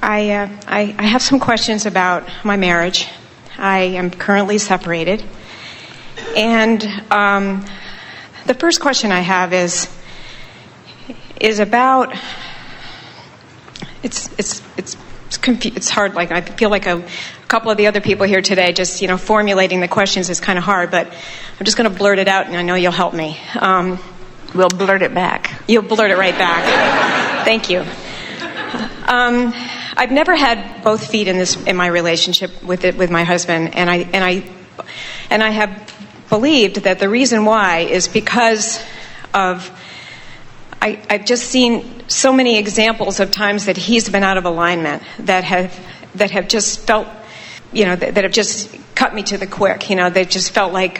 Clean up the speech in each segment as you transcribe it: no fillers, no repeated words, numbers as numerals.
I have some questions about my marriage. I am currently separated. And the first question I have is about, it's hard. Like, I feel like a couple of the other people here today, just, formulating the questions is kind of hard, but I'm just going to blurt it out, and I know you'll help me. We'll blurt it back. You'll blurt it right back. Thank you. I've never had both feet in my relationship with my husband, and I have believed that the reason why is because of I've just seen so many examples of times that he's been out of alignment that have just felt, that have just cut me to the quick. They just felt like.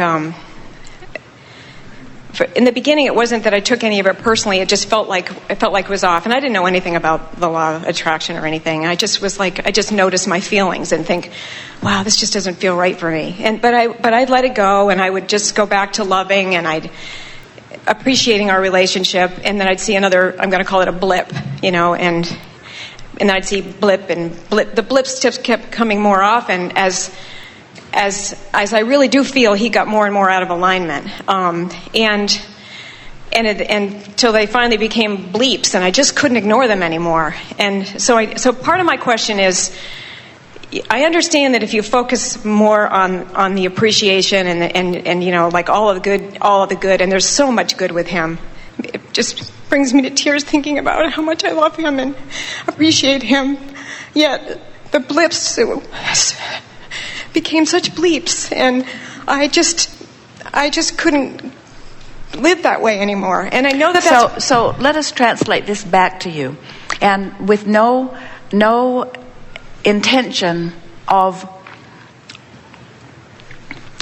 In the beginning, it wasn't that I took any of it personally. It just felt like it was off, and I didn't know anything about the law of attraction or anything. I just noticed my feelings and think, "Wow, this just doesn't feel right for me." But I'd let it go, and I would just go back to loving, and I'd appreciating our relationship, and then I'd see another. I'm going to call it a blip, and then I'd see blip, and blip. The blips just kept coming more often as I really do feel he got more and more out of alignment, and until they finally became bleeps, and I just couldn't ignore them anymore. And so part of my question is, I understand that if you focus more on the appreciation and like all of the good, and there's so much good with him, it just brings me to tears thinking about how much I love him and appreciate him. Yet the blips became such bleeps, and I just couldn't live that way anymore. And I know that's... So let us translate this back to you, and with no intention of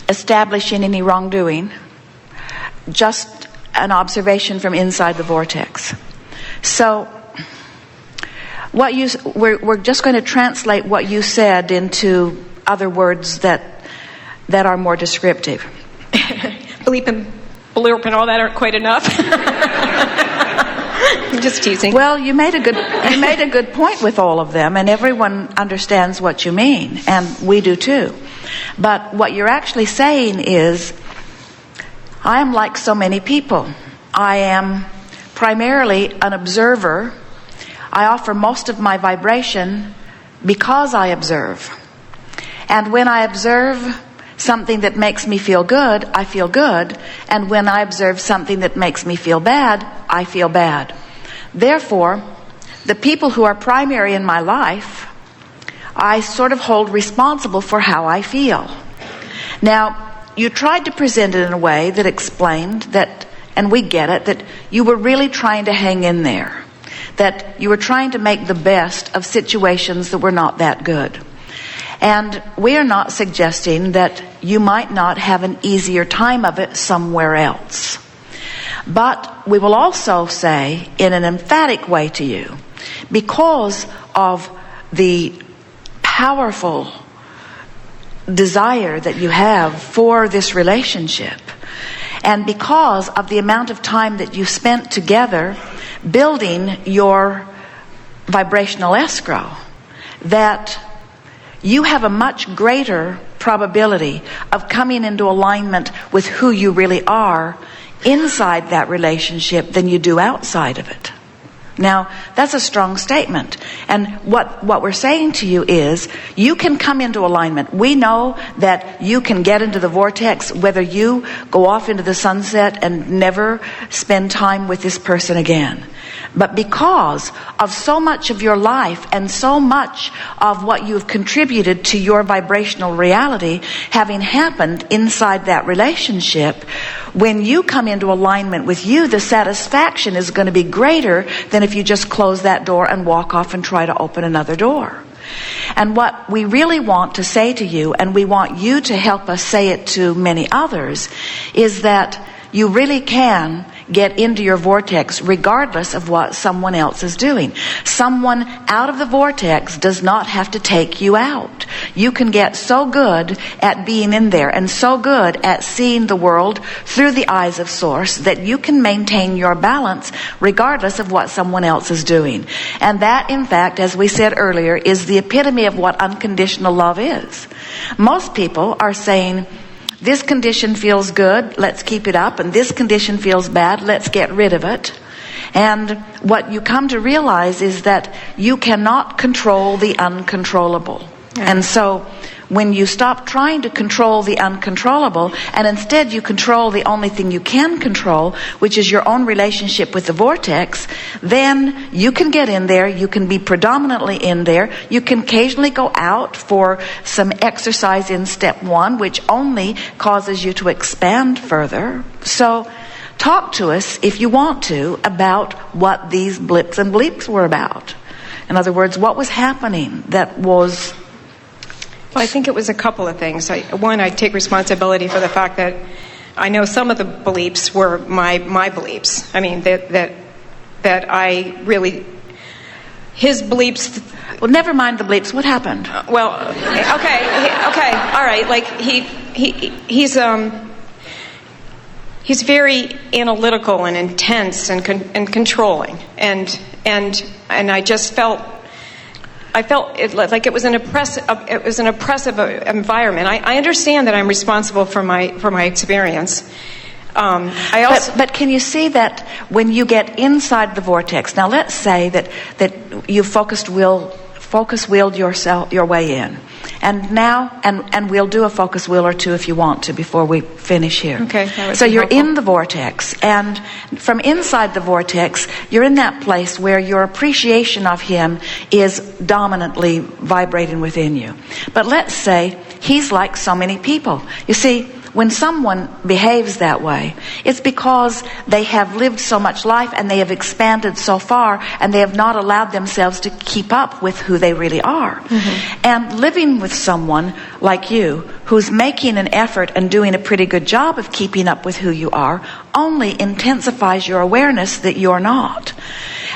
establishing any wrongdoing, just an observation from inside the vortex. So we're just going to translate what you said into other words that are more descriptive. Bleep and blurp and all that aren't quite enough. I'm just teasing. Well, you made a good point with all of them, and everyone understands what you mean, and we do too. But what you're actually saying is, I am like so many people. I am primarily an observer. I offer most of my vibration because I observe. And when I observe something that makes me feel good, I feel good. And when I observe something that makes me feel bad, I feel bad. Therefore, the people who are primary in my life, I sort of hold responsible for how I feel. Now, you tried to present it in a way that explained that, and we get it, that you were really trying to hang in there. That you were trying to make the best of situations that were not that good. And we are not suggesting that you might not have an easier time of it somewhere else. But we will also say in an emphatic way to you, because of the powerful desire that you have for this relationship, and because of the amount of time that you spent together building your vibrational escrow, that you have a much greater probability of coming into alignment with who you really are inside that relationship than you do outside of it. Now, that's a strong statement. And what we're saying to you is, you can come into alignment. We know that you can get into the vortex whether you go off into the sunset and never spend time with this person again. But because of so much of your life and so much of what you've contributed to your vibrational reality having happened inside that relationship, when you come into alignment with you, the satisfaction is going to be greater than if you just close that door and walk off and try to open another door. And what we really want to say to you, and we want you to help us say it to many others, is that you really can get into your vortex regardless of what someone else is doing. Someone out of the vortex does not have to take you out. You can get so good at being in there and so good at seeing the world through the eyes of Source that you can maintain your balance regardless of what someone else is doing. And that, in fact, as we said earlier, is the epitome of what unconditional love is. Most people are saying, this condition feels good, let's keep it up, and this condition feels bad, let's get rid of it. And what you come to realize is that you cannot control the uncontrollable. Yeah. And so when you stop trying to control the uncontrollable and instead you control the only thing you can control, which is your own relationship with the vortex, then you can get in there, you can be predominantly in there, you can occasionally go out for some exercise in step 1, which only causes you to expand further. So talk to us, if you want to, about what these blips and bleeps were about. In other words, what was happening that was... Well, I think it was a couple of things. One, I take responsibility for the fact that I know some of the beliefs were my beliefs. I mean, that I really... His beliefs... Well, never mind the beliefs. What happened? Okay, all right. Like, he's very analytical and intense and controlling. And I just felt... I felt like it was an oppressive environment. I understand that I'm responsible for my experience. But can you see that when you get inside the vortex? Now, let's say that you focus wheeled your way in, and now and we'll do a focus wheel or two if you want to before we finish here. Okay. So you're in the vortex, and from inside the vortex, you're in that place where your appreciation of him is dominantly vibrating within you. But let's say he's like so many people. You see, when someone behaves that way, it's because they have lived so much life and they have expanded so far and they have not allowed themselves to keep up with who they really are. Mm-hmm. And living with someone like you who's making an effort and doing a pretty good job of keeping up with who you are only intensifies your awareness that you're not.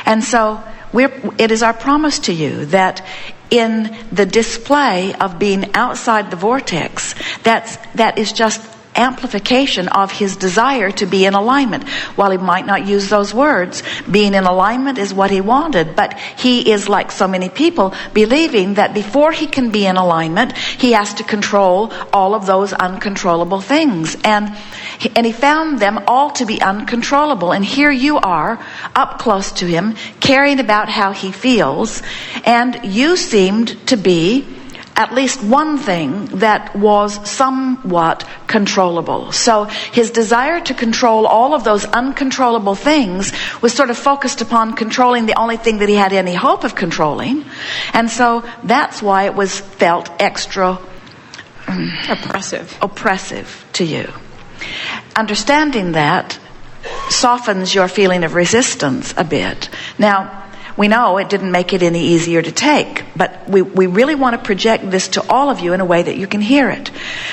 And so it is our promise to you that in the display of being outside the vortex, that is just amplification of his desire to be in alignment. While he might not use those words, being in alignment is what he wanted, but he is like so many people, believing that before he can be in alignment, he has to control all of those uncontrollable things. And he found them all to be uncontrollable. And here you are, up close to him, caring about how he feels, and you seemed to be at least one thing that was somewhat controllable. So his desire to control all of those uncontrollable things was sort of focused upon controlling the only thing that he had any hope of controlling. And so that's why it was felt extra oppressive to you. Understanding that softens your feeling of resistance a bit. Now, we know it didn't make it any easier to take, but we really want to project this to all of you in a way that you can hear it.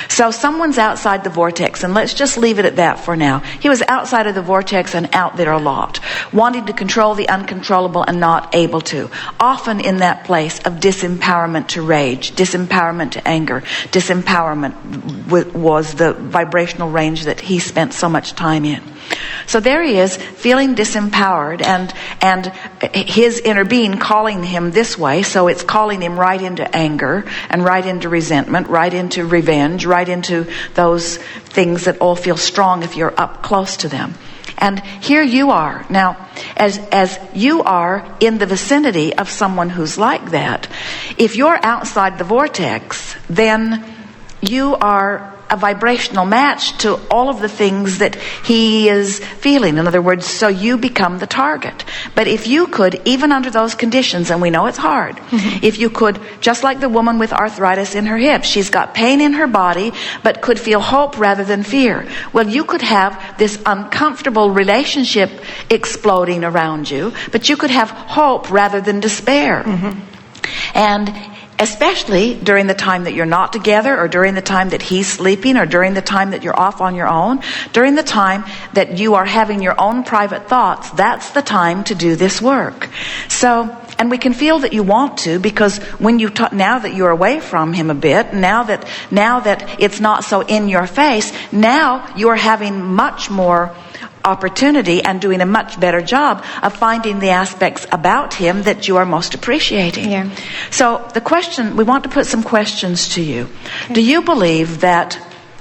So someone's outside the vortex, and let's just leave it at that for now. He was outside of the vortex and out there a lot, wanting to control the uncontrollable and not able to. Often in that place of disempowerment to rage, disempowerment to anger. Disempowerment was the vibrational range that he spent so much time in. So there he is, feeling disempowered, and his inner being calling him this way, so it's calling him right into anger, and right into resentment, right into revenge, right into those things that all feel strong if you're up close to them. And here you are. Now, as you are in the vicinity of someone who's like that, if you're outside the vortex, then you are a vibrational match to all of the things that he is feeling. In other words, so you become the target. But if you could, even under those conditions, and we know it's hard, if you could, just like the woman with arthritis in her hips, she's got pain in her body, but could feel hope rather than fear. Well, you could have this uncomfortable relationship exploding around you, but you could have hope rather than despair. And especially during the time that you're not together, or during the time that he's sleeping, or during the time that you're off on your own, during the time that you are having your own private thoughts, that's the time to do this work. So, and we can feel that you want to, because when you now that you're away from him a bit, now that it's not so in your face, now you're having much more opportunity and doing a much better job of finding the aspects about him that you are most appreciating. Yeah. So the question, we want to put some questions to you. Okay. Do you believe that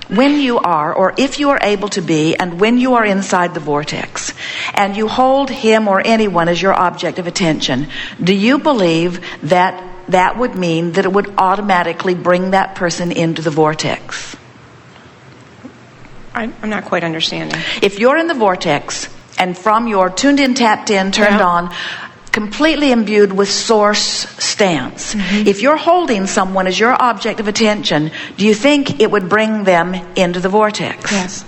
when you are, or if you are able to be, and when you are inside the vortex, and you hold him or anyone as your object of attention, do you believe that that would mean that it would automatically bring that person into the vortex? I'm not quite understanding. If you're in the vortex, and from your tuned in, tapped in, turned on, completely imbued with source stance, if you're holding someone as your object of attention, do you think it would bring them into the vortex? Yes.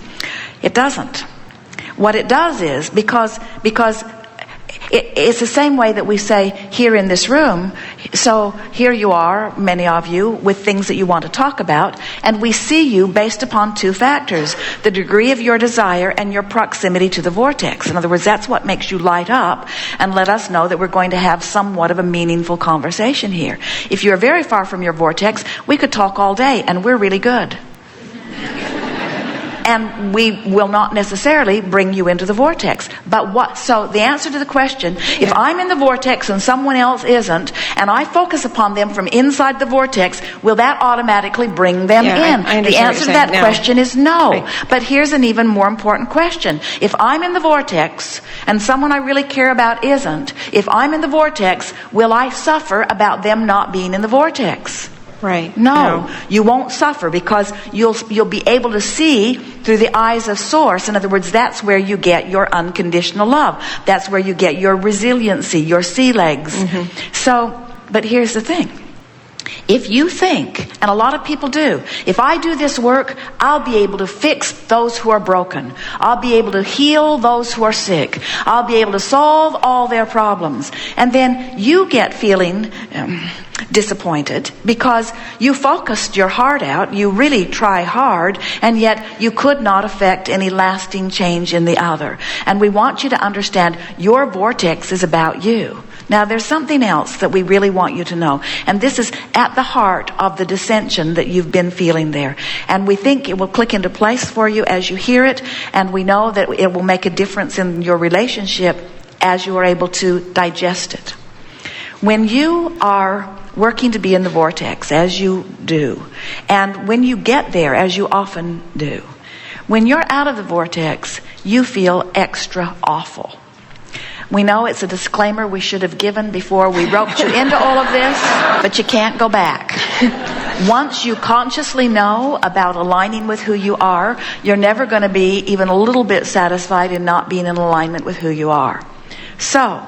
It doesn't. What it does is, because it's the same way that we say here in this room, so here you are, many of you, with things that you want to talk about, and we see you based upon two factors: the degree of your desire and your proximity to the vortex. In other words, that's what makes you light up and let us know that we're going to have somewhat of a meaningful conversation here. If you're very far from your vortex, we could talk all day, and we're really good. And we will not necessarily bring you into the vortex. But so the answer to the question, if I'm in the vortex and someone else isn't, and I focus upon them from inside the vortex, will that automatically bring them in? I the answer to that question is no. Right. But here's an even more important question. If I'm in the vortex and someone I really care about isn't, if I'm in the vortex, will I suffer about them not being in the vortex? Right. No, you won't suffer, because you'll be able to see through the eyes of source. In other words, that's where you get your unconditional love. That's where you get your resiliency, your sea legs. So, but here's the thing. If you think, and a lot of people do, if I do this work, I'll be able to fix those who are broken. I'll be able to heal those who are sick. I'll be able to solve all their problems. And then you get feeling disappointed because you focused your heart out, you really try hard, and yet you could not affect any lasting change in the other. And we want you to understand your vortex is about you. Now, there's something else that we really want you to know, and this is at the heart of the dissension that you've been feeling there. And we think it will click into place for you as you hear it, and we know that it will make a difference in your relationship as you are able to digest it. When you are working to be in the vortex, as you do, and when you get there, as you often do, when you're out of the vortex, you feel extra awful. We know it's a disclaimer we should have given before we roped you into all of this, but you can't go back. Once you consciously know about aligning with who you are, you're never going to be even a little bit satisfied in not being in alignment with who you are. So,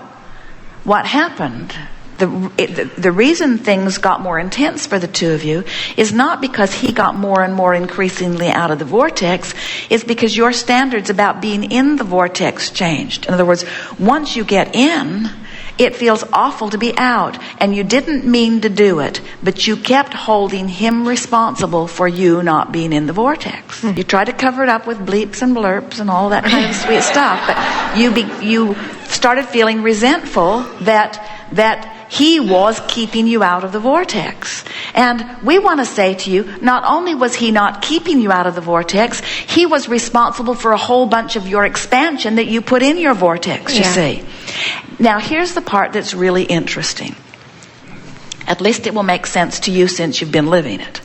what happened? The reason things got more intense for the two of you is not because he got more and more increasingly out of the vortex. It's because your standards about being in the vortex changed. In other words, once you get in, it feels awful to be out, and you didn't mean to do it, but you kept holding him responsible for you not being in the vortex. You tried to cover it up with bleeps and blurps and all that kind of sweet stuff, but you started feeling resentful that he was keeping you out of the vortex. And we want to say to you, not only was he not keeping you out of the vortex, he was responsible for a whole bunch of your expansion that you put in your vortex, you see. Now, here's the part that's really interesting. At least it will make sense to you since you've been living it.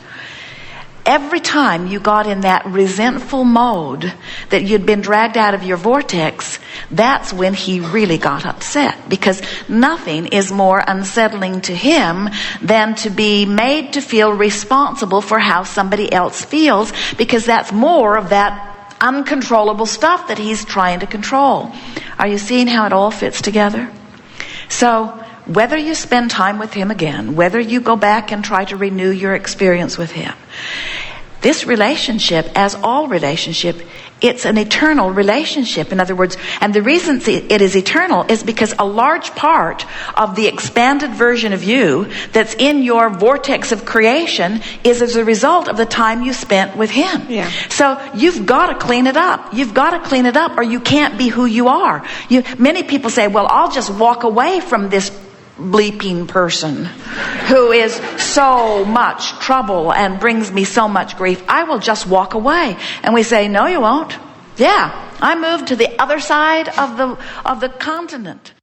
Every time you got in that resentful mode that you'd been dragged out of your vortex, that's when he really got upset, because nothing is more unsettling to him than to be made to feel responsible for how somebody else feels, because that's more of that uncontrollable stuff that he's trying to control. Are you seeing how it all fits together? So, whether you spend time with him again, whether you go back and try to renew your experience with him, This relationship, as all relationship, it's an eternal relationship. In other words, and the reason it is eternal is because a large part of the expanded version of you that's in your vortex of creation is as a result of the time you spent with him. Yeah. So you've got to clean it up. You've got to clean it up or you can't be who you are. Many people say, well, I'll just walk away from this bleeping person who is so much trouble and brings me so much grief. I will just walk away. And we say, no, you won't. Yeah, I moved to the other side of the continent.